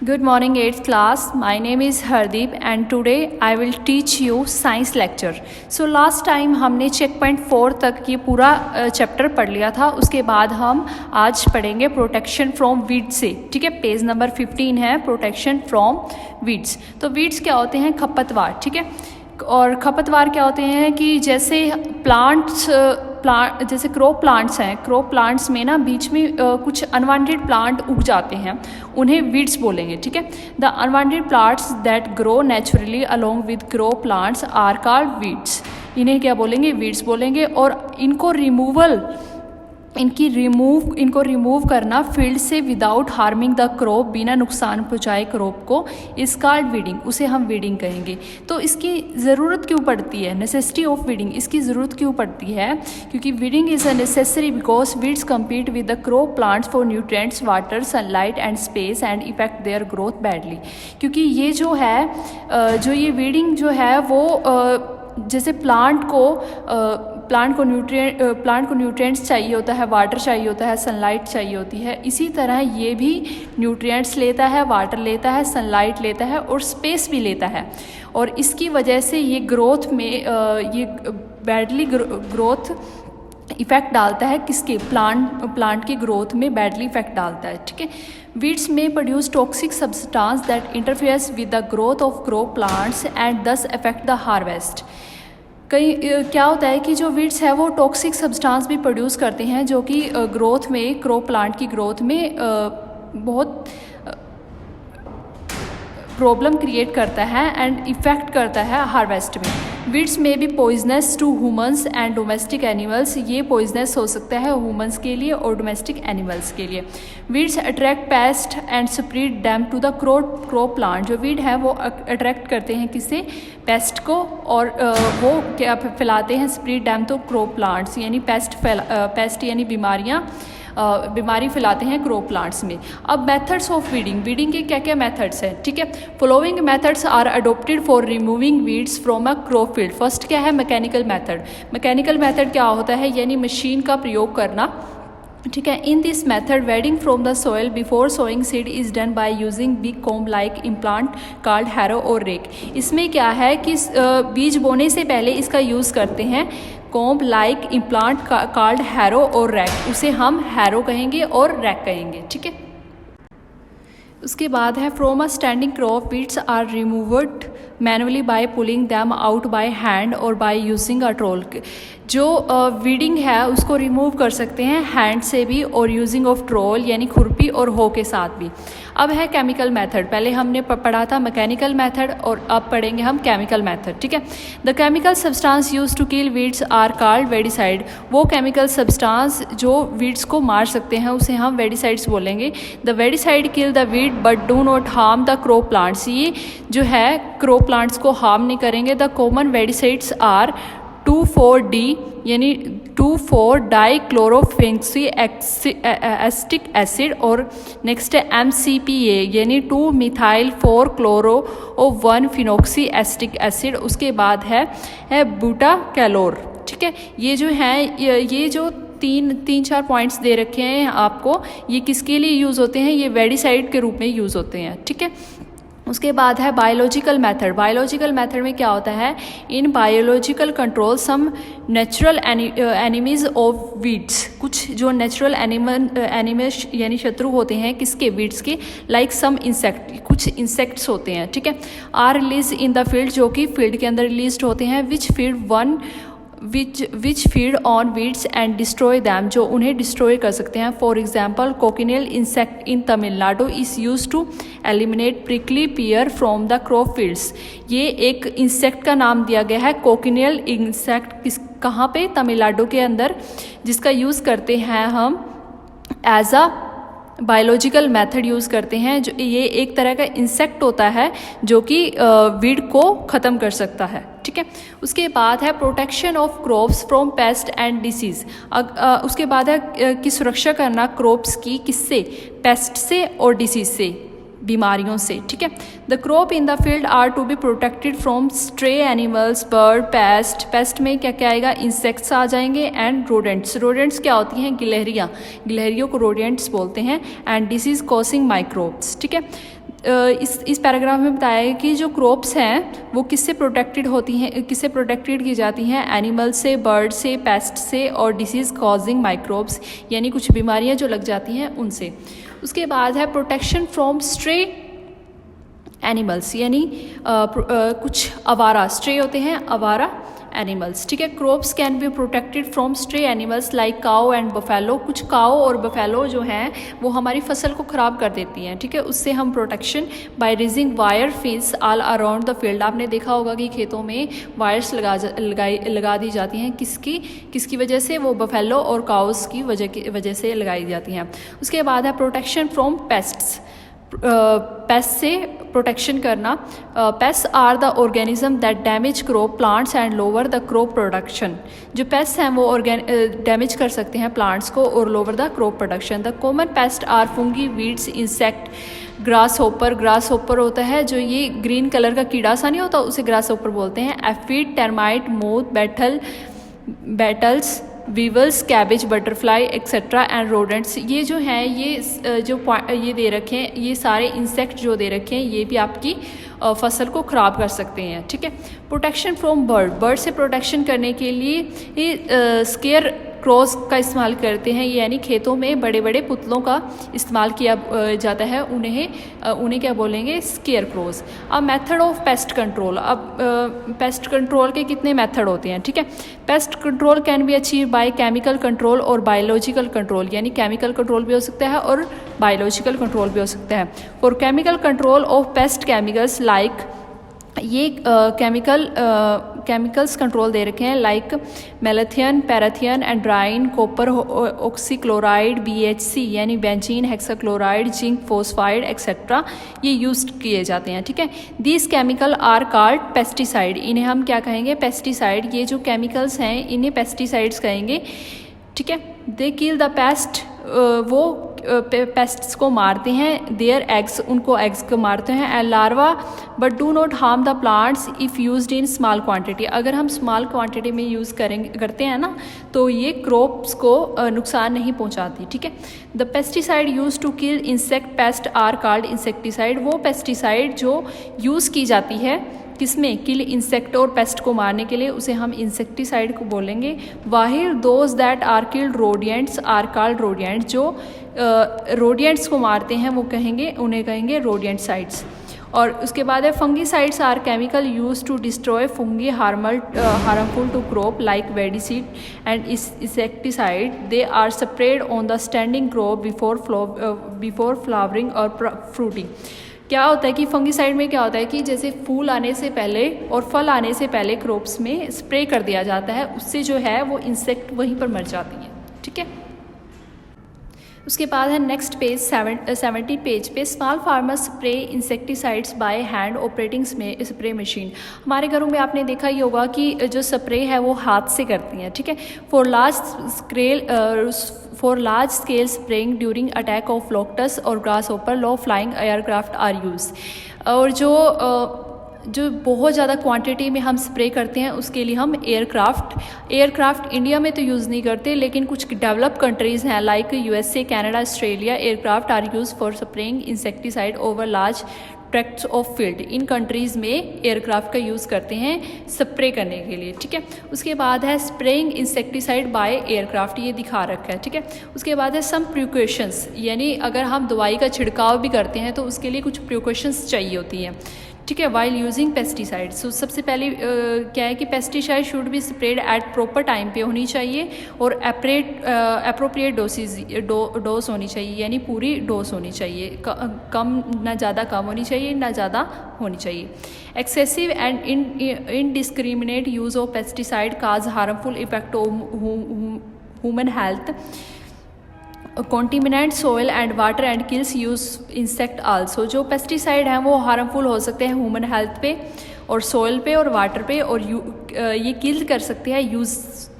Good morning 8th class. My name is Hardeep and today I will teach you science lecture. So last time हमने check point 4 तक ये पूरा chapter पढ़ लिया था. उसके बाद हम आज पढ़ेंगे प्रोटेक्शन फ्रॉम वीड्स से. ठीक है, पेज नंबर 15 है प्रोटेक्शन फ्रॉम वीड्स. तो वीड्स क्या होते हैं? खपतवार. ठीक है, और खपतवार क्या होते हैं कि जैसे जैसे क्रॉप प्लांट्स हैं, क्रॉप प्लांट्स में ना बीच में कुछ अनवांटेड प्लांट उग जाते हैं, उन्हें वीड्स बोलेंगे. ठीक है, the unwanted plants that grow naturally along with crop plants are called weeds. इन्हें क्या बोलेंगे? वीड्स बोलेंगे. और इनको रिमूव करना फील्ड से विदाउट हार्मिंग द क्रॉप, बिना नुकसान पहुँचाए क्रॉप को, इज कॉल्ड वीडिंग. उसे हम वीडिंग कहेंगे. तो इसकी ज़रूरत क्यों पड़ती है? Necessity of weeding. इसकी ज़रूरत क्यों पड़ती है? क्योंकि weeding is a necessary because weeds compete with the crop plants for nutrients, water, sunlight and space and effect their growth badly. क्योंकि ये जो है ये वीडिंग जो है वो जैसे प्लांट को न्यूट्रिएंट्स चाहिए होता है, वाटर चाहिए होता है, सनलाइट चाहिए होती है, इसी तरह ये भी न्यूट्रिएंट्स लेता है, वाटर लेता है, सनलाइट लेता है और स्पेस भी लेता है. और इसकी वजह से ये ग्रोथ में ये बैडली ग्रोथ इफ़ेक्ट डालता है. किसके? प्लांट की ग्रोथ में बैडली इफेक्ट डालता है. ठीक है, वीड्स में produce toxic substance that interferes with the growth of crop plants and दस अफेक्ट द हार्वेस्ट. क्या होता है कि जो वीड्स है वो टॉक्सिक सब्सटेंस भी प्रोड्यूस करते हैं जो कि ग्रोथ में, क्रॉप प्लांट की ग्रोथ में बहुत प्रॉब्लम क्रिएट करता है एंड इफ़ेक्ट करता है हार्वेस्ट में. वीड्स में भी poisonous to humans and domestic animals. ये पॉइजनस हो सकता है ह्यूमंस के लिए और डोमेस्टिक एनिमल्स के लिए. Weeds attract pest and spread them to the crop plant. जो वीड है वो अट्रैक्ट करते हैं किससे? पेस्ट को. और वो क्या फैलाते हैं? Spread them to crop plants, यानी पेस्ट यानी बीमारी फैलाते हैं क्रॉप प्लांट्स में. अब मेथड्स ऑफ वीडिंग के क्या क्या मेथड्स हैं? ठीक है, following methods are adopted for removing weeds from a crop field. First क्या है? Mechanical method. मैकेनिकल मेथड क्या होता है? यानी मशीन का प्रयोग करना. ठीक है, in this method weeding from the soil before sowing seed is done by using big comb like implant called harrow और रेक. इसमें क्या है कि बीज बोने से पहले इसका यूज़ करते हैं comb like implant called harrow और रैक. उसे हम हैरो कहेंगे और रैक कहेंगे. ठीक है, उसके बाद है from a standing crop weeds are removed manually by pulling them out by hand और बाय यूजिंग अ ट्रोल. जो वीडिंग है उसको रिमूव कर सकते हैं हैंड से भी और यूजिंग ऑफ ट्रोल यानी खुरपी और हो के साथ भी. अब है केमिकल मेथड. पहले हमने पढ़ा था मैकेनिकल मेथड और अब पढ़ेंगे हम केमिकल मेथड. ठीक है, the chemical substance use to kill weeds are called weedicide. वो केमिकल सब्सटेंस जो वीड्स को मार सकते हैं उसे हम वेडिसाइड्स बोलेंगे. The weedicide kill the weed but do not harm the crop plants. ये जो है क्रॉप प्लांट्स को हार्म नहीं करेंगे. द कॉमन वेडिसाइड्स आर 2,4-D यानी 2,4-डाइक्लोरोफेंसी एसिटिक एसिड और नेक्स्ट है MCPA यानी 2-मिथाइल-4-क्लोरो-1-फिनोक्सी एसिटिक एसिड. उसके बाद है बूटा कैलोर. ठीक है, ये जो है ये जो तीन चार पॉइंट्स दे रखे हैं आपको, ये किसके लिए यूज़ होते हैं? ये वेडिसाइड के रूप में यूज़ होते हैं. ठीक है, उसके बाद है बायोलॉजिकल मेथड. बायोलॉजिकल मेथड में क्या होता है? In biological control some natural enemies of weeds. कुछ जो नेचुरल एनिमल्स यानी शत्रु होते हैं किसके? वीड्स के. लाइक सम इंसेक्ट, कुछ इंसेक्ट्स होते हैं. ठीक है, are release in the field, जो कि फील्ड के अंदर रिलीज होते हैं. Which feed on weeds and destroy them, जो उन्हें डिस्ट्रॉय कर सकते हैं. For example cochineal insect in Tamil Nadu is use to eliminate prickly pear from the crop fields. ये एक इंसेक्ट का नाम दिया गया है कोकिनियल इंसेक्ट. कहाँ पे? तमिलनाडु के अंदर, जिसका यूज़ करते हैं हम as a biological method use करते हैं. जो ये एक तरह का इंसेक्ट होता है जो कि वीड को ख़त्म कर सकता है. ठीक है, उसके बाद है protection of crops from paste and disease. उसके बाद है कि सुरक्षा करना क्रॉप्स की किससे? पेस्ट से और डिसीज़ से, बीमारियों से. ठीक है, the crop in the field are to be protected from stray animals, bird, pest में क्या क्या आएगा? इंसेक्ट्स आ जाएंगे एंड रोडेंट्स. रोडेंट्स क्या होती हैं? गिलहरियाँ. गिलहरियों को रोडेंट्स बोलते हैं. And disease causing microbes. ठीक है, इस पैराग्राफ में बताया है कि जो क्रॉप्स हैं वो किससे प्रोटेक्टेड होती हैं, किससे प्रोटेक्टेड की जाती हैं, एनिमल से, बर्ड से, पेस्ट से और डिसीज़ कॉजिंग माइक्रोब्स यानी कुछ बीमारियां जो लग जाती हैं उनसे। उसके बाद है प्रोटेक्शन फ्रॉम स्ट्रे एनिमल्स यानी कुछ आवारा, स्ट्रे होते हैं आवारा एनिमल्स, ठीक है। Crops can be protected from stray animals like cow and buffalo. कुछ काओ और बफेलो जो हैं वो हमारी फसल को ख़राब कर देती हैं, ठीक है। उससे हम protection by raising wire fence all around the field. आपने देखा होगा कि खेतों में वायर्स लगा दी जाती हैं, किसकी वजह से, वो बफेलो और काउस की वजह से लगाई जाती हैं। उसके बाद है प्रोटेक्शन फ्रॉम पेस्ट्स, पेस्ट से प्रोटेक्शन करना। Pest are the organism that damage crop plants and lower the crop production. जो पेस्ट हैं वो डैमेज कर सकते हैं प्लांट्स को और lower the crop production. The common pest are fungi, weeds, insect, grasshopper. Grasshopper होता है जो ये ग्रीन कलर का कीड़ा सा नहीं होता, उसे ग्रास होपर बोलते हैं। Aphid, termite, moth, beetles, weevils, cabbage, butterfly etcetera and rodents. ये जो हैं ये दे रखे हैं, ये सारे इंसेक्ट जो दे रखे हैं ये भी आपकी फसल को ख़राब कर सकते हैं, ठीक है। प्रोटेक्शन फ्रॉम बर्ड से प्रोटेक्शन करने के लिए ये स्केयर क्रॉस का इस्तेमाल करते हैं, यानी खेतों में बड़े बड़े पुतलों का इस्तेमाल किया जाता है, उन्हें क्या बोलेंगे, स्केयर क्रॉस। अब मेथड ऑफ पेस्ट कंट्रोल। अब पेस्ट कंट्रोल के कितने मेथड होते हैं, ठीक है। Pest control can be achieve by chemical control और बायोलॉजिकल कंट्रोल, यानी केमिकल कंट्रोल भी हो सकता है और बायोलॉजिकल कंट्रोल भी हो सकता है। For chemical control of pest chemicals like, ये केमिकल्स कंट्रोल दे रखे हैं like malathion, parathion, endrin, copper oxychloride, BHC यानी benzene hexachloride, zinc phosphide etcetera, ये यूज किए जाते हैं, ठीक है। These chemical are called pesticide. इन्हें हम क्या कहेंगे, पेस्टिसाइड। ये जो केमिकल्स हैं इन्हें पेस्टिसाइड्स कहेंगे, ठीक है। दे किल द पेस्ट, वो पेस्ट्स को मारते हैं। देयर एग्स, उनको एग्स को मारते हैं। And larva but do not harm the plants if used in small quantity. अगर हम स्मॉल क्वांटिटी में यूज़ करते हैं ना तो ये क्रॉप्स को नुकसान नहीं पहुंचाती, ठीक है। The pesticide use to kill insect pest are called insecticide. वो पेस्टिसाइड जो यूज़ की जाती है किसमें, किल इंसेक्ट और पेस्ट को मारने के लिए, उसे हम इंसेक्टिसाइड को बोलेंगे। Whereas those that are killed rodents are called rodents. जो रोडियंट्स को मारते हैं वो उन्हें कहेंगे रोडियंटसाइड्स। और उसके बाद है fungicides are chemical use to destroy fungi harmful to crop like weedicide and insecticide. They are spread on the standing crop before flowering और फ्रूटिंग। क्या होता है कि फंगीसाइड में क्या होता है कि जैसे फूल आने से पहले और फल आने से पहले क्रॉप्स में स्प्रे कर दिया जाता है, उससे जो है वो इंसेक्ट वहीं पर मर जाती हैं, ठीक है। उसके बाद है नेक्स्ट पेज 70 पेज पे small farmers spray insecticides by hand operating spray machine. हमारे घरों में आपने देखा ही होगा कि जो स्प्रे है वो हाथ से करती हैं, ठीक है। For large scale spraying during attack of locusts और grasshopper low flying aircraft are use. और जो बहुत ज़्यादा क्वांटिटी में हम स्प्रे करते हैं उसके लिए हम एयरक्राफ्ट इंडिया में तो यूज़ नहीं करते, लेकिन कुछ डेवलप कंट्रीज़ हैं like USA, Canada, Australia, aircraft are use for spraying insecticide over large tracts of field. इन कंट्रीज़ में एयरक्राफ्ट का यूज़ करते हैं स्प्रे करने के लिए, ठीक है। उसके बाद है स्प्रेइंग इंसेक्टिसाइड बाय एयरक्राफ्ट, ये दिखा रखा है, ठीक है। उसके बाद है सम प्रिकॉशंस, यानी अगर हम दवाई का छिड़काव भी करते हैं तो उसके लिए कुछ प्रिकॉशंस चाहिए होती हैं, ठीक है। वाइल यूजिंग पेस्टिसाइड्स, तो सबसे पहले क्या है कि pesticide should be spread at proper time पे होनी चाहिए और अप्रोप्रिएट डोज होनी चाहिए, यानी पूरी डोज होनी चाहिए, कम ना ज़्यादा कम होनी चाहिए ना ज़्यादा होनी चाहिए। Excessive and indiscriminate use of pesticide cause harmful effect on human health, contaminant soil and water and kills use insect also. जो पेस्टिसाइड हैं वो हार्मफुल हो सकते हैं ह्यूमन हेल्थ पे और सॉइल पे और वाटर पे, और ये किल कर सकते हैं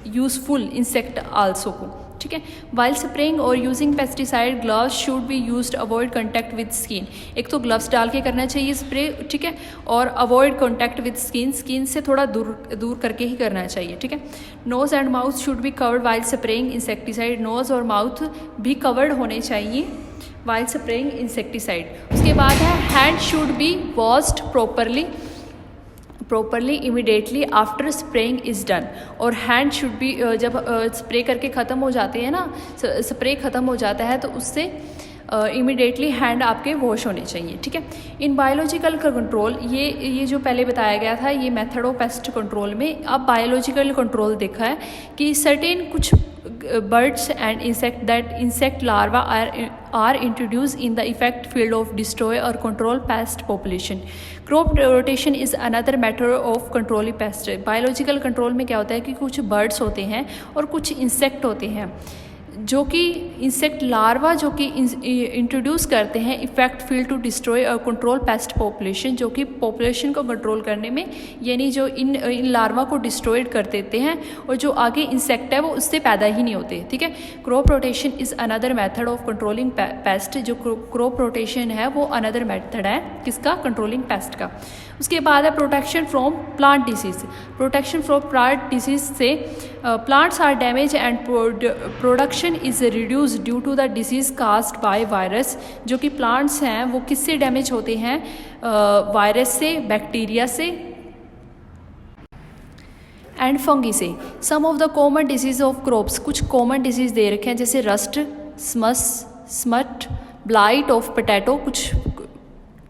यूजफुल इंसेक्ट आल्सो को, ठीक है। वाइल स्प्रेइंग और using pesticide gloves should be used avoid contact with skin. एक तो ग्लव्स डाल के करना चाहिए स्प्रे, ठीक है, और अवॉइड कॉन्टैक्ट विद स्किन से थोड़ा दूर करके ही करना चाहिए, ठीक है। Nose and mouth should be covered while spraying insecticide. Nose और माउथ भी कवर्ड होने चाहिए वाइल स्प्रेइंग इंसेक्टिसाइड। उसके बाद है hand should be washed properly immediately after spraying is done. और हैंड शुड बी, जब स्प्रे करके ख़त्म हो जाते हैं ना, स्प्रे ख़त्म हो जाता है तो उससे इमिडिएटली हैंड आपके वॉश होने चाहिए, ठीक है। इन बायोलॉजिकल कंट्रोल, ये जो पहले बताया गया था ये मेथड ऑफ पेस्ट कंट्रोल में, अब बायोलॉजिकल कंट्रोल देखा है कि सर्टेन कुछ birds and insect larvae are introduced in the effect field of destroy or control pest population. Crop rotation is another method of controlling pest. Biological control में क्या होता है कि कुछ birds होते हैं और कुछ insect होते हैं जो कि इंसेक्ट लार्वा जो कि इंट्रोड्यूस करते हैं इफेक्ट फील्ड टू डिस्ट्रॉय और कंट्रोल पेस्ट पॉपुलेशन, जो कि पॉपुलेशन को कंट्रोल करने में, यानी जो इन लार्वा को डिस्ट्रॉयड कर देते हैं और जो आगे इंसेक्ट है वो उससे पैदा ही नहीं होते, ठीक है। Crop rotation is another method of controlling paste. जो क्रॉप रोटेशन है वो अनदर मेथड है किसका, कंट्रोलिंग पेस्ट का। उसके बाद है protection from plant disease. Protection from plant disease से plants are damage and production is reduce due to the disease caused by virus. जो कि प्लांट्स हैं वो किससे डैमेज होते हैं, वायरस से, बैक्टीरिया से एंड फंगी से। Some of the common disease of crops, कुछ कॉमन डिसीज दे रखे हैं जैसे rust, smut, blight of potato, कुछ,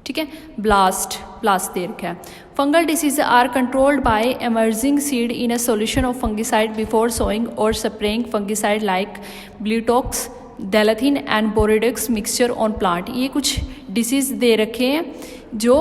ठीक है, ब्लास्ट दे रखा है। Fungal disease are controlled by emerging seed in a solution of fungicide before sowing और spraying fungicide like Blitox, Dithane and Bordeaux mixture on plant. ये कुछ डिसीज दे रखे हैं जो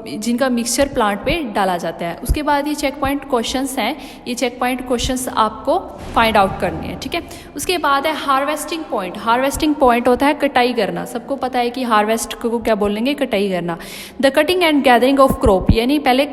जिनका मिक्सचर प्लांट पे डाला जाता है। उसके बाद ये चेक पॉइंट क्वेश्चंस हैं, ये चेक पॉइंट क्वेश्चंस आपको फाइंड आउट करने हैं, ठीक है। उसके बाद है हार्वेस्टिंग पॉइंट। हार्वेस्टिंग पॉइंट होता है कटाई करना। सबको पता है कि हार्वेस्ट को क्या बोलेंगे, कटाई करना। The cutting and gathering of crop, यानी पहले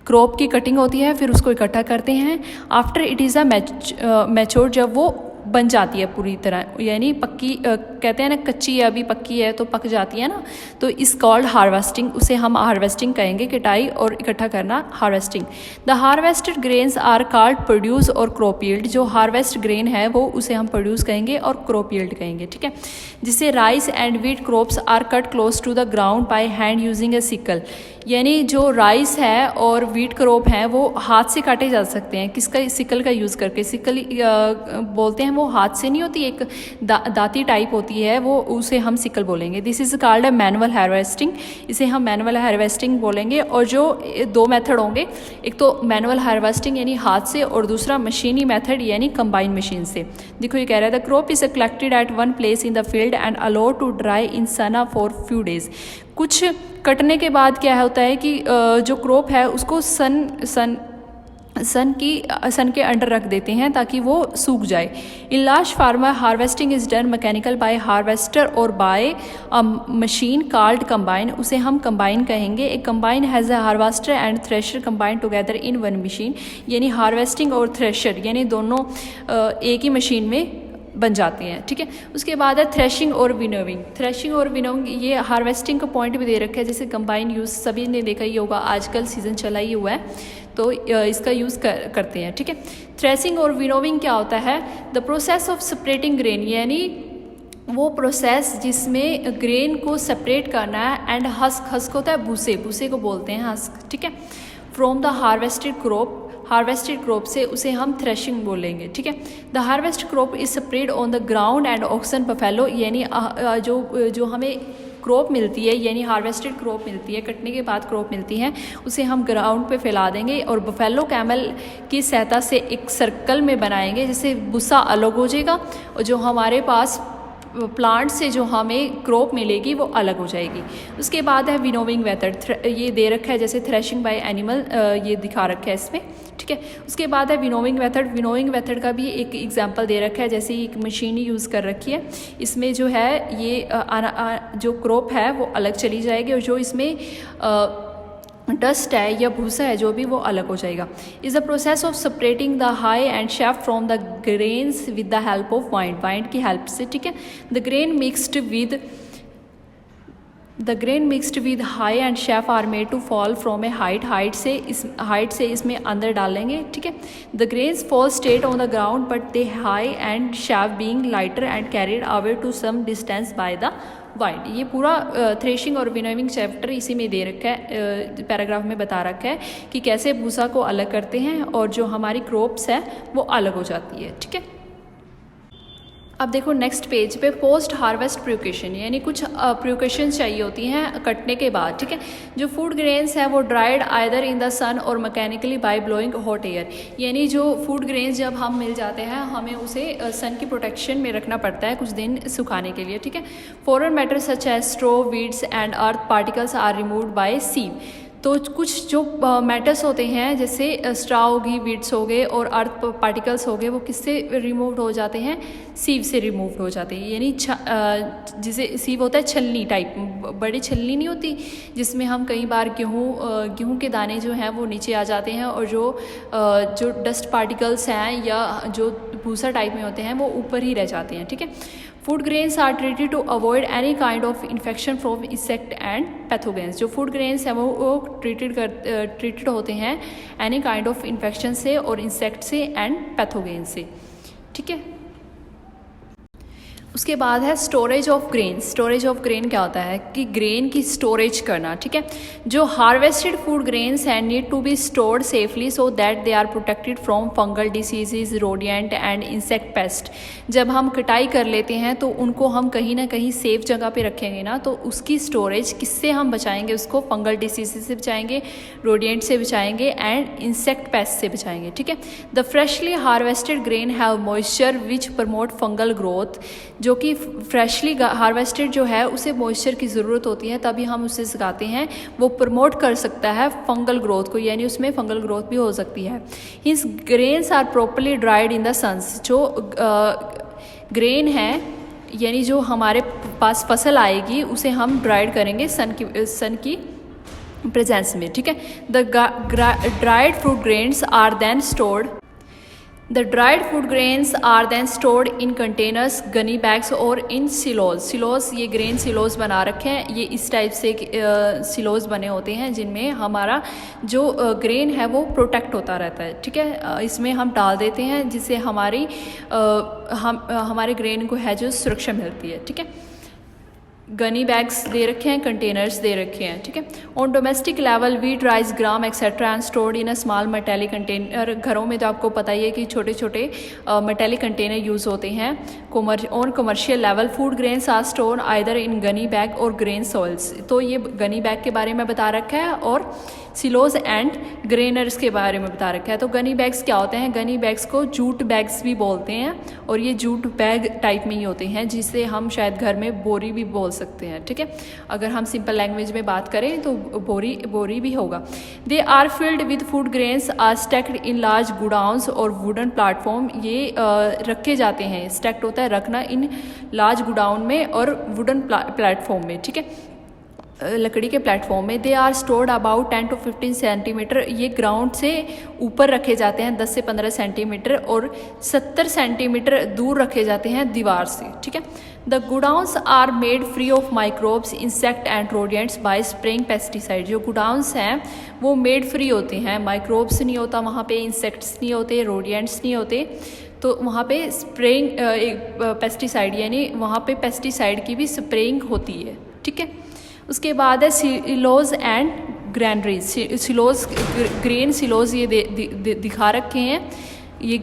क्रॉप की कटिंग होती है फिर उसको इकट्ठा करते हैं। After it is a mature, जब वो बन जाती है पूरी तरह, यानी पक्की, कहते हैं ना कच्ची है अभी, पक्की है तो पक जाती है ना, तो इस कॉल्ड हार्वेस्टिंग, उसे हम हार्वेस्टिंग कहेंगे। कटाई और इकट्ठा करना harvesting. The harvested grains are called produce और क्रॉप यील्ड। जो हार्वेस्ट ग्रेन है वो उसे हम प्रोड्यूस कहेंगे और क्रॉप यील्ड कहेंगे, ठीक है। जिससे rice and wheat crops are cut close to the ground by hand using a sickle. यानी जो राइस है और व्हीट क्रॉप है वो हाथ से काटे जा सकते हैं, किसका, सिकल का यूज़ करके। सिकल बोलते हैं, वो हाथ से नहीं होती, एक दाती टाइप होती है, वो उसे हम सिकल बोलेंगे। This is called a manual harvesting, इसे हम मैनुअल हार्वेस्टिंग बोलेंगे। और जो दो मेथड होंगे, एक तो मैनुअल हार्वेस्टिंग यानी हाथ से, और दूसरा मशीनी मेथड यानी कंबाइन मशीन से। देखो ये कह रहा है the crop is collected at one place in the field and allowed to dry in sun for few days. कुछ कटने के बाद क्या होता है कि जो क्रॉप है उसको सन के अंडर रख देते हैं ताकि वो सूख जाए। In large farmer harvesting is done mechanical by harvester और बाय मशीन कॉल्ड कंबाइन, उसे हम कंबाइन कहेंगे। एक combine has a harvester and thresher combine together in one machine. यानी हार्वेस्टिंग और थ्रेशर यानी दोनों एक ही मशीन में बन जाते हैं, ठीक है। उसके बाद है थ्रेशिंग और विनोविंग। थ्रेशिंग और विनोविंग, ये हार्वेस्टिंग का पॉइंट भी दे रखा है, जैसे कंबाइन यूज़ सभी ने देखा ही होगा, आजकल सीज़न चला ही हुआ है तो इसका यूज़ करते हैं, ठीक है। थ्रेशिंग और विनोविंग क्या होता है, the process of separating grain, यानी वो प्रोसेस जिसमें ग्रेन को सेपरेट करना है। एंड हस्क होता है भूसे को बोलते हैं हस्क, ठीक है। फ्रॉम द हार्वेस्टेड क्रॉप से उसे हम थ्रेशिंग बोलेंगे, ठीक है। The harvest crop is spread on the ground and oxen buffalo, यानी जो हमें क्रॉप मिलती है, यानी हार्वेस्टेड क्रॉप मिलती है, कटने के बाद क्रॉप मिलती है, उसे हम ग्राउंड पे फैला देंगे और बफेलो कैमल की सहायता से एक सर्कल में बनाएंगे, जिससे भूसा अलग हो जाएगा और जो हमारे पास प्लांट से जो हमें क्रॉप मिलेगी वो अलग हो जाएगी। उसके बाद है विनोविंग मेथड, ये दे रखा है जैसे थ्रेशिंग बाय एनिमल, ये दिखा रखा है इसमें, ठीक है। उसके बाद है विनोविंग मेथड। विनोविंग मेथड का भी एक एग्जांपल दे रखा है, जैसे एक मशीन यूज़ कर रखी है, इसमें जो है ये जो क्रॉप है वो अलग चली जाएगी और जो इसमें डस्ट है या भूसा है जो भी वो अलग हो जाएगा। Is the process of separating the hay and chaff from the grains with the help of wind की हेल्प से, ठीक है। The grain mixed with the grain mixed with hay and chaff are made to fall from a height से इसमें अंदर डालेंगे, ठीक है। The grains fall straight on the ground but the hay and chaff being lighter and carried away to some distance by the wind. ये पूरा threshing और winnowing chapter इसी में दे रखा है, पैराग्राफ में बता रखा है कि कैसे भूसा को अलग करते हैं और जो हमारी क्रॉप्स है वो अलग हो जाती है, ठीक है। अब देखो नेक्स्ट पेज पे पोस्ट हार्वेस्ट प्रिकॉशन, यानी कुछ प्रिकॉशन चाहिए होती हैं कटने के बाद, ठीक है। जो फूड ग्रेन्स है वो dried either in the sun or mechanically by blowing hot air, यानी जो फूड ग्रेन्स जब हम मिल जाते हैं हमें उसे सन की प्रोटेक्शन में रखना पड़ता है कुछ दिन सुखाने के लिए, ठीक है। Foreign matter such as straw, weeds and earth particles are removed by sieve. तो कुछ जो मैटर्स होते हैं जैसे स्ट्रा होगी, वीड्स हो गए और अर्थ पार्टिकल्स हो गए, वो किससे रिमूव हो जाते हैं? सीव से रिमूव हो जाते हैं। यानी जिसे सीव होता है छलनी टाइप, बड़ी छलनी नहीं होती जिसमें हम कई बार गेहूँ के दाने जो हैं वो नीचे आ जाते हैं और जो डस्ट पार्टिकल्स हैं या जो भूसा टाइप में होते हैं वो ऊपर ही रह जाते हैं, ठीक है। Food grains are treated to avoid any kind of infection from insect and pathogens. जो फूड ग्रेन्स हैं वो ट्रीटेड होते हैं एनी काइंड ऑफ इन्फेक्शन से और इंसेक्ट से एंड पैथोजेन से, ठीक है। उसके बाद है storage of grain. Storage of grain क्या होता है कि ग्रेन की स्टोरेज करना, ठीक है। जो हार्वेस्टेड फूड ग्रेन्स हैं need to be stored safely so that they are protected from fungal diseases, rodent and insect pest. जब हम कटाई कर लेते हैं तो उनको हम कहीं ना कहीं सेफ जगह पे रखेंगे ना, तो उसकी स्टोरेज किससे हम बचाएंगे? उसको फंगल डिसीजेज से बचाएंगे, रोडिएंट से बचाएंगे एंड इंसेक्ट पेस्ट से बचाएंगे, ठीक है। The freshly harvested grain have moisture which promote fungal growth. जो कि फ्रेशली हार्वेस्टेड जो है उसे मॉइस्चर की ज़रूरत होती है तभी हम उसे सुखाते हैं, वो प्रमोट कर सकता है फंगल ग्रोथ को, यानी उसमें फंगल ग्रोथ भी हो सकती है। His grains are properly dried in the suns. जो ग्रेन है यानी जो हमारे पास फसल आएगी उसे हम ड्राइड करेंगे सन की प्रेजेंस में, ठीक है। The dried fruit grains are then stored The dried food grains are then stored in containers, gunny bags और in silos। silos ये ग्रेन silos बना रखे हैं, ये इस टाइप से silos बने होते हैं जिनमें हमारा जो ग्रेन है वो प्रोटेक्ट होता रहता है, ठीक है। इसमें हम डाल देते हैं जिससे हमारे ग्रेन को है जो सुरक्षा मिलती है, ठीक है। गनी बैग्स दे रखे हैं, कंटेनर्स दे रखे हैं, ठीक है। On domestic level wheat, rice, gram etcetera and stored in a small metallic container. घरों में तो आपको पता ही है कि छोटे छोटे मेटेलिक कंटेनर यूज़ होते हैं। On commercial level food grains are stored either in gunny bag or grain soils. तो ये गनी बैग के बारे में बता रखा है और सिलोज एंड ग्रेनर्स के बारे में बता रखा है। तो गनी बैग्स क्या होते हैं? गनी बैग्स को जूट बैग्स भी बोलते हैं और ये जूट बैग टाइप में ही होते हैं जिसे हम शायद घर में बोरी भी बोल सकते हैं, ठीक है। अगर हम सिंपल लैंग्वेज में बात करें तो बोरी भी होगा। They are filled with food grains are stacked in large godowns और वुडन प्लेटफॉर्म। ये रखे जाते हैं, स्टैक्ड होता है रखना इन लार्ज गुडाउन में और वुडन प्लेटफॉर्म में, ठीक है, लकड़ी के प्लेटफॉर्म में। They are stored about 10 to 15 centimetre. ये ग्राउंड से ऊपर रखे जाते हैं 10 से 15 सेंटीमीटर और 70 सेंटीमीटर दूर रखे जाते हैं दीवार से, ठीक है। The godowns are made free of microbes, insect and rodents by spraying pesticide. जो गुडाउन्स हैं वो मेड फ्री होते हैं, माइक्रोब्स नहीं होता वहाँ पे, इंसेक्ट्स नहीं होते, रोडिएंट्स नहीं होते, तो वहाँ पे स्प्रेइंग पेस्टिसाइड यानी वहाँ पे पेस्टिसाइड की भी स्प्रेइंग होती है, ठीक है। उसके बाद है silos and granaries. Silos grain silos ये दिखा रखे हैं, ये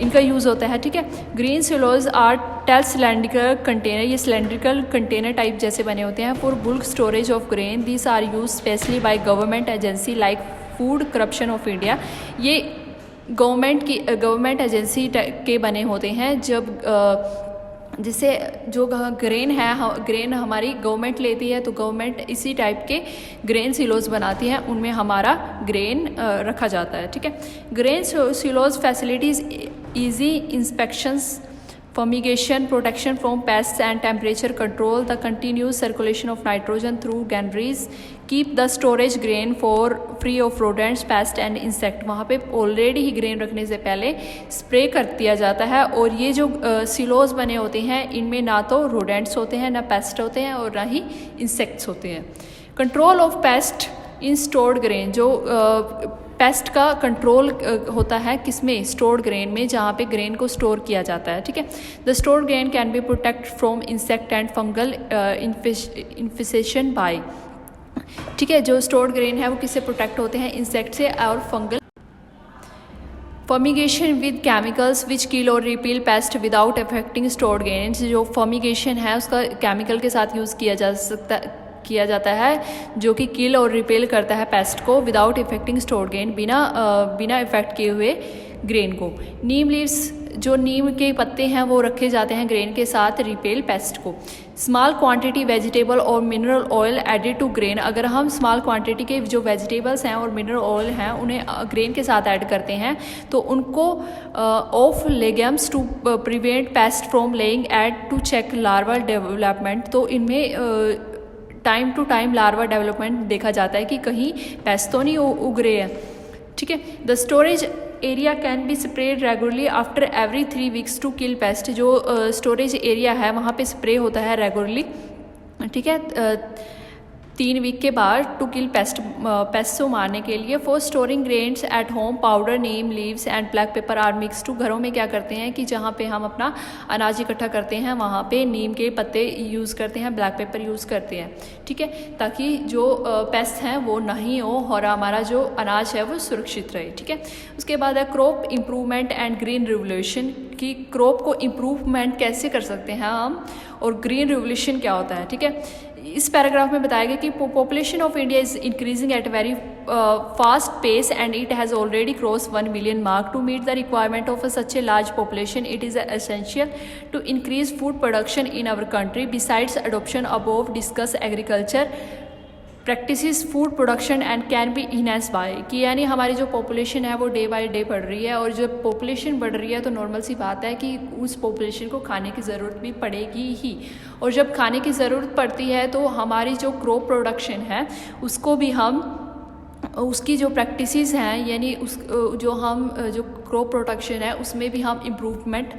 इनका यूज़ होता है, ठीक है। Green silos are tall cylindrical container. ये सिलेंड्रिकल कंटेनर टाइप जैसे बने होते हैं for bulk storage of grain. This are use specially by government agency like food corruption of India. ये गवर्नमेंट एजेंसी के बने होते हैं जब जिससे जो ग्रेन है, ग्रेन हमारी गवर्नमेंट लेती है तो गवर्नमेंट इसी टाइप के ग्रेन सिलोज बनाती है, उनमें हमारा ग्रेन रखा जाता है, ठीक है। Grain silos facilities easy inspections fumigation, protection from pests and temperature control, the continuous circulation of nitrogen through granaries, keep the storage grain for free of rodents, pest and insect। वहाँ पे already ही grain रखने से पहले spray कर दिया जाता है। और ये जो सिलोज बने होते हैं इनमें ना तो रोडेंट्स होते हैं, ना पेस्ट होते हैं और ना ही इंसेक्ट्स होते हैं। Control of paste in stored grain, जो पेस्ट का कंट्रोल होता है किसमें, स्टोर्ड ग्रेन में, जहाँ पे ग्रेन को स्टोर किया जाता है। ठीक है, the stored grain can be protect from insect and fungal infestation by. ठीक है, जो स्टोर्ड ग्रेन है वो किससे प्रोटेक्ट होते हैं, इंसेक्ट से और फंगल। फर्मिगेशन विद केमिकल्स विच किल और repeal paste without affecting stored grain, जो फर्मिगेशन है उसका केमिकल के साथ यूज़ किया जाता है जो कि किल और रिपेल करता है पेस्ट को विदाउट इफेक्टिंग स्टोर्ड ग्रेन, बिना इफेक्ट किए हुए ग्रेन को। नीम लीव्स, जो नीम के पत्ते हैं वो रखे जाते हैं ग्रेन के साथ रिपेल पेस्ट को। स्मॉल क्वांटिटी वेजिटेबल और mineral oil added to grain, अगर हम स्मॉल क्वांटिटी के जो वेजिटेबल्स हैं और मिनरल ऑयल हैं उन्हें ग्रेन के साथ ऐड करते हैं तो उनको of legumes to prevent pest from laying एड टू चेक लार्वल डेवलपमेंट, तो इनमें time to time larva development देखा जाता है कि कहीं पेस्ट तो नहीं उग रहे हैं। ठीक है, the storage area can be spread regularly after every 3 weeks to kill pest, जो स्टोरेज एरिया है वहाँ पे स्प्रे होता है रेगुलरली। ठीक है, 3 वीक के बाद टू किल पेस्ट को मारने के लिए। For storing grains at home, powder neem leaves and black pepper are mix to, घरों में क्या करते हैं कि जहाँ पे हम अपना अनाज इकट्ठा करते हैं वहाँ पे नीम के पत्ते यूज़ करते हैं, ब्लैक पेपर यूज़ करते हैं। ठीक है, ताकि जो पेस्ट हैं वो नहीं हो और हमारा जो अनाज है वो सुरक्षित रहे। ठीक है, उसके बाद है crop improvement and green revolution, कि क्रॉप को इम्प्रूवमेंट कैसे कर सकते हैं हम और ग्रीन रिवोल्यूशन क्या होता है। ठीक है, इस पैराग्राफ में बताया गया कि population of India is increasing at very fast pace and it has already cross 1 million mark. To meet the requirement of such a large population it is essential to increase food production in our country. Besides adoption above discuss agriculture practices food production and can be enhance by, कि यानी हमारी जो population है वो day by day बढ़ रही है और जब पॉपुलेशन बढ़ रही है तो नॉर्मल सी बात है कि उस पॉपुलेशन को खाने की ज़रूरत भी पड़ेगी ही, और जब खाने की ज़रूरत पड़ती है तो हमारी जो क्रॉप प्रोडक्शन है उसको भी हम उसकी जो प्रैक्टिसेस हैं यानी जो क्रॉप प्रोडक्शन है उसमें भी हम इम्प्रूवमेंट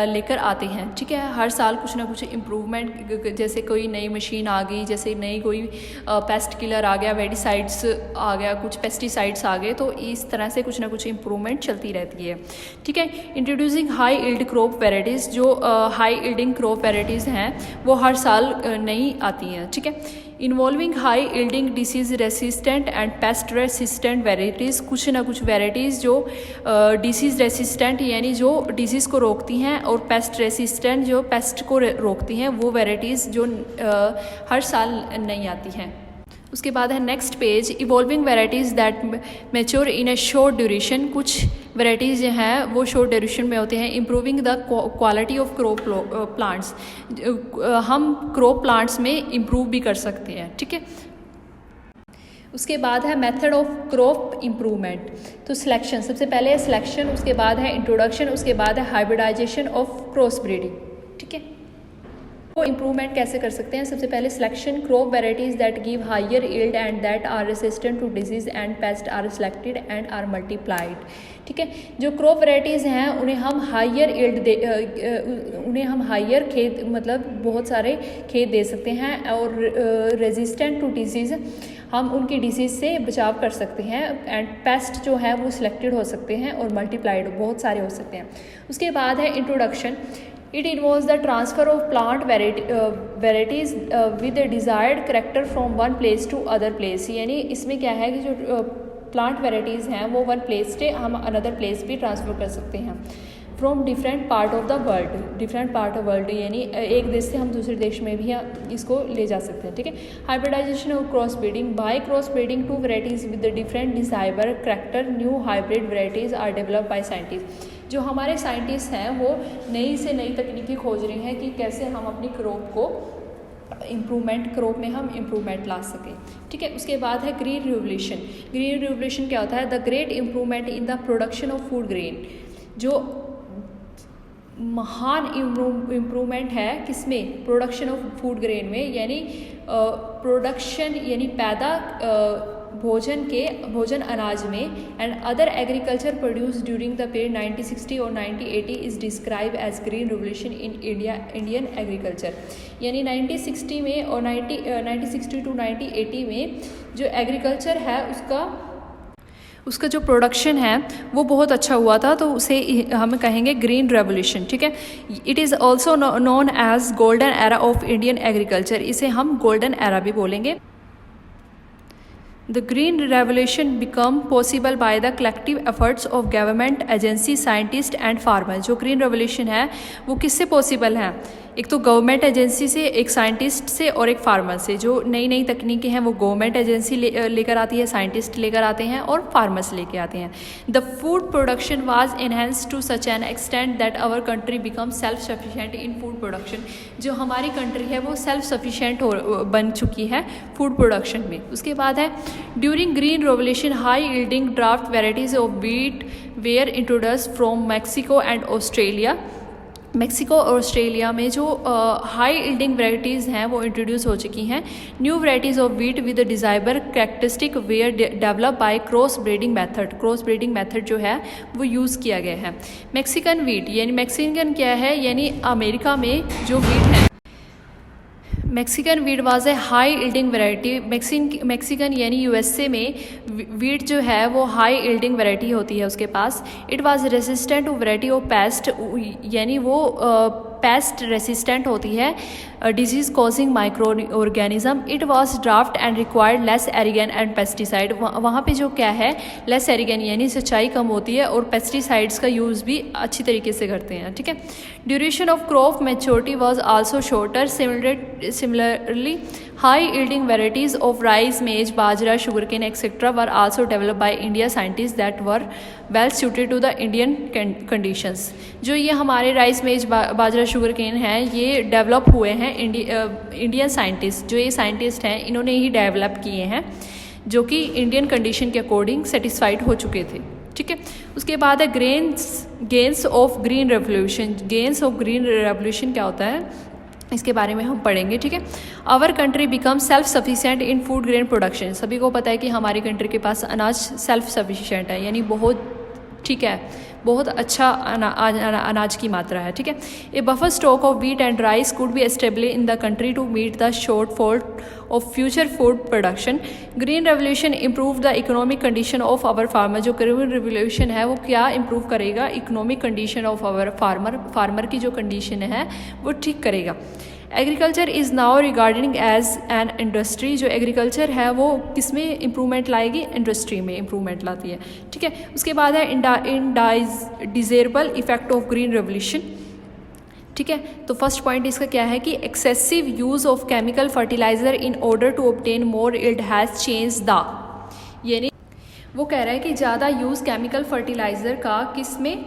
लेकर आते हैं। ठीक है, हर साल कुछ ना कुछ इम्प्रूवमेंट, जैसे कोई नई मशीन आ गई, जैसे नई कोई पेस्ट किलर आ गया, वेडिसाइड्स आ गया, कुछ पेस्टिसाइड्स आ गए, तो इस तरह से कुछ ना कुछ इम्प्रूवमेंट चलती रहती है। ठीक है, introducing high yield crop varieties, जो हाई इल्डिंग क्रॉप वेराइटीज़ हैं वो हर साल नई आती हैं। ठीक है, involving high yielding disease resistant and paste resistant varieties, कुछ ना कुछ वेराइटीज़ जो डिसीज़ रेसिस्टेंट यानी जो डिसीज़ को रोकती हैं और पेस्ट रेसिस्टेंट जो पेस्ट को रोकती हैं, वो वेराइटीज़ जो हर साल नई आती हैं। उसके बाद है next page, evolving varieties that mature in a short duration, कुछ वेराइटीज़ जो हैं वो शॉर्ट ड्यूरेशन में होते हैं। Improving the quality of crop plants, हम क्रॉप प्लांट्स में इम्प्रूव भी कर सकते हैं। ठीक है, उसके बाद है मेथड ऑफ क्रॉप इम्प्रूवमेंट, तो सिलेक्शन, सबसे पहले है सिलेक्शन, उसके बाद है इंट्रोडक्शन, उसके बाद है हाइब्रिडाइजेशन ऑफ क्रॉस ब्रीडिंग। ठीक है, वो इम्प्रूवमेंट कैसे कर सकते हैं, सबसे पहले selection, crop varieties that give higher yield and that are resistant to disease and pest are selected and are multiplied. ठीक है, जो क्रॉप वेराइटीज़ हैं उन्हें हम हायर यील्ड उन्हें हम हायर खेत मतलब बहुत सारे खेत दे सकते हैं, और रेजिस्टेंट टू डिजीज़ हम उनकी डिसीज़ से बचाव कर सकते हैं, एंड पेस्ट जो है वो सिलेक्टेड हो सकते हैं और मल्टीप्लाइड बहुत सारे हो सकते हैं। उसके बाद है introduction, it involves the transfer of plant varieties with desired character from one place to other place, यानी इसमें क्या है कि जो प्लांट वेराइटीज़ हैं वो वन प्लेस से हम अनदर प्लेस भी ट्रांसफ़र कर सकते हैं। From different part of the world, different part of world यानी एक देश से हम दूसरे देश में भी इसको ले जा सकते हैं। ठीक है, हाइब्रिडाइजेशन और cross breeding, by cross breeding two varieties with different desirable character new hybrid varieties are developed by scientist. जो हमारे साइंटिस्ट हैं वो नई से नई तकनीकें खोज रही हैं कि कैसे हम अपनी क्रॉप को क्रॉप में हम इम्प्रूवमेंट ला सकें। ठीक है, उसके बाद है ग्रीन रिवोल्यूशन। ग्रीन रिवोल्यूशन क्या होता है, the great improvement in the production of food grain, जो महान इम्प्रूवमेंट है किसमें, प्रोडक्शन ऑफ फूड ग्रेन में, यानी प्रोडक्शन यानी पैदा भोजन अनाज में, and other agriculture produce during the period 1960 और 1980 is describe as green revolution in Indian agriculture. यानी 1960 में और 1960 टू 1980 में जो एग्रीकल्चर है उसका जो प्रोडक्शन है वो बहुत अच्छा हुआ था, तो उसे हम कहेंगे ग्रीन रेवोल्यूशन। ठीक है, it is also known as golden era of Indian agriculture, इसे हम गोल्डन एरा भी बोलेंगे। The green revolution become possible by the collective efforts of government, agency, scientists and farmers। जो green revolution है वो किससे पॉसिबल है, एक तो गवर्नमेंट एजेंसी से, एक साइंटिस्ट से और एक फार्मर से। जो नई नई तकनीकें हैं वो गवर्नमेंट एजेंसी लेकर आती है, साइंटिस्ट लेकर आते हैं और फार्मर्स लेकर आते हैं। The food production was enhanced to such an extent that our country become self sufficient in food production. जो हमारी कंट्री है वो सेल्फ सफिशिएंट बन चुकी है फूड प्रोडक्शन में। उसके बाद है during green revolution high yielding draft varieties of wheat were introduced from Mexico and Australia. Mexico और ऑस्ट्रेलिया में जो हाई यील्डिंग वैरायटीज़ हैं वो इंट्रोड्यूस हो चुकी हैं। New varieties of wheat with desirable characteristic were develop by cross breeding method. Cross breeding method जो है वो यूज़ किया गया है। मैक्सिकन व्हीट यानी मैक्सिकन क्या है, यानी अमेरिका में जो व्हीट है, Mexican wheat was a high yielding variety. Mexican यानी यूएसए में वीट जो है वो हाई यील्डिंग वैरायटी होती है उसके पास। It was resistant to variety of pest, यानी वो पेस्ट रेसिस्टेंट होती है, disease causing micro organism. It was drought and required less irrigation and pesticide. वहाँ पे जो क्या है, लेस एरिगन यानी सिंचाई कम होती है और पेस्टिसाइड्स का यूज़ भी अच्छी तरीके से करते हैं। ठीक है, duration of crop maturity was also shorter. Similarly high yielding varieties of rice, maize, bajra, sugarcane etc. were also developed by India scientists that were well suited to the Indian conditions। जो ये हमारे rice, मेज, बाजरा, sugarcane हैं ये develop हुए हैं Indian scientist. जो ये साइंटिस्ट हैं इन्होंने ही डेवलप किए हैं, जो कि इंडियन कंडीशन के अकॉर्डिंग सेटिस्फाइड हो चुके थे। ठीक है, उसके बाद है gains of green revolution. Gains of green revolution क्या होता है इसके बारे में हम पढ़ेंगे। ठीक है, our country become self sufficient in food grain production. सभी को पता है कि हमारी कंट्री के पास अनाज सेल्फ सफिशिएंट है, यानी बहुत, ठीक है, बहुत अच्छा अनाज की मात्रा है। ठीक है, a buffer stock of wheat and rice could be establish in the country to meet the shortfall of future food production. Green revolution improve the economic condition of our farmer. जो ग्रीन रेवोल्यूशन है वो क्या improve करेगा, economic condition of our farmer की जो condition है वो ठीक करेगा। Agriculture is now regarding as an industry. जो एग्रीकल्चर है वो किस में इम्प्रूवमेंट लाएगी, इंडस्ट्री में इम्प्रूवमेंट लाती है। ठीक है, उसके बाद है undesirable effect of green revolution. ठीक है, तो फर्स्ट पॉइंट इसका क्या है कि excessive use of chemical fertiliser in order to obtain more yield has change the, यानी वो कह रहा है कि ज़्यादा यूज़ केमिकल फर्टिलाइज़र का किस में,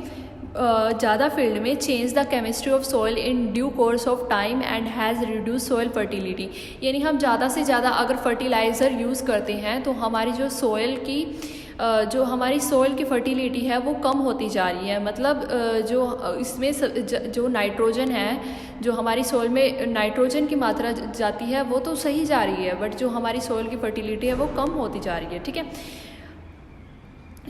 ज़्यादा फील्ड में change the chemistry of soil in due course of time and has reduce soil fertility. यानी हम ज़्यादा से ज़्यादा अगर फर्टिलाइज़र यूज़ करते हैं तो हमारी जो सॉइल की फर्टिलिटी है वो कम होती जा रही है। मतलब जो इसमें जो नाइट्रोजन है, जो हमारी सॉइल में नाइट्रोजन की मात्रा जाती है वो तो सही जा रही है, बट जो हमारी सॉइल की फर्टिलिटी है वो कम होती जा रही है। ठीक है,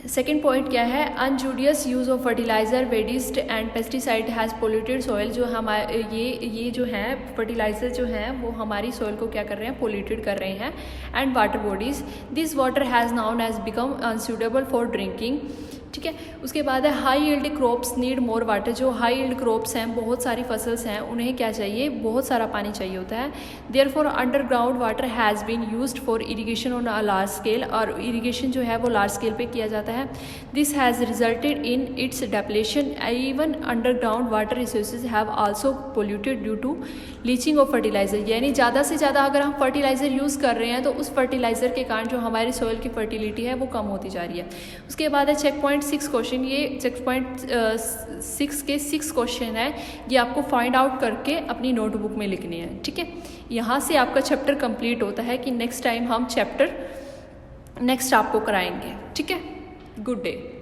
सेकेंड पॉइंट क्या है, injudicious use of fertiliser, weedicide and pesticide has polluted soil. जो हमारे ये जो हैं फर्टिलाइज़र जो हैं वो हमारी सॉइल को क्या कर रहे हैं, पोल्यूटेड कर रहे हैं। And water bodies, this water has noun has become unsuitable for drinking. ठीक है, उसके बाद है high yield crops need more water. जो हाई यील्ड क्रॉप्स हैं, बहुत सारी फसल्स हैं, उन्हें क्या चाहिए, बहुत सारा पानी चाहिए होता है। Therefore underground water has been used for irrigation on a large scale. और इरिगेशन जो है वो लार्ज स्केल पे किया जाता है। This has resulted in its depletion. Even underground water resources have also polluted due to leaching of fertiliser. यानी ज़्यादा से ज़्यादा अगर हम फर्टिलाइज़र यूज़ कर रहे हैं तो उस फर्टिलाइज़र के कारण जो हमारी सॉइल की फर्टिलिटी है वो कम होती जा रही है। उसके बाद है चेक पॉइंट 6 क्वेश्चन। ये 6.6 के 6 क्वेश्चन है, ये आपको फाइंड आउट करके अपनी नोटबुक में लिखने हैं। ठीक है, यहाँ से आपका चैप्टर कंप्लीट होता है कि नेक्स्ट टाइम हम चैप्टर नेक्स्ट आपको कराएंगे। ठीक है, गुड डे।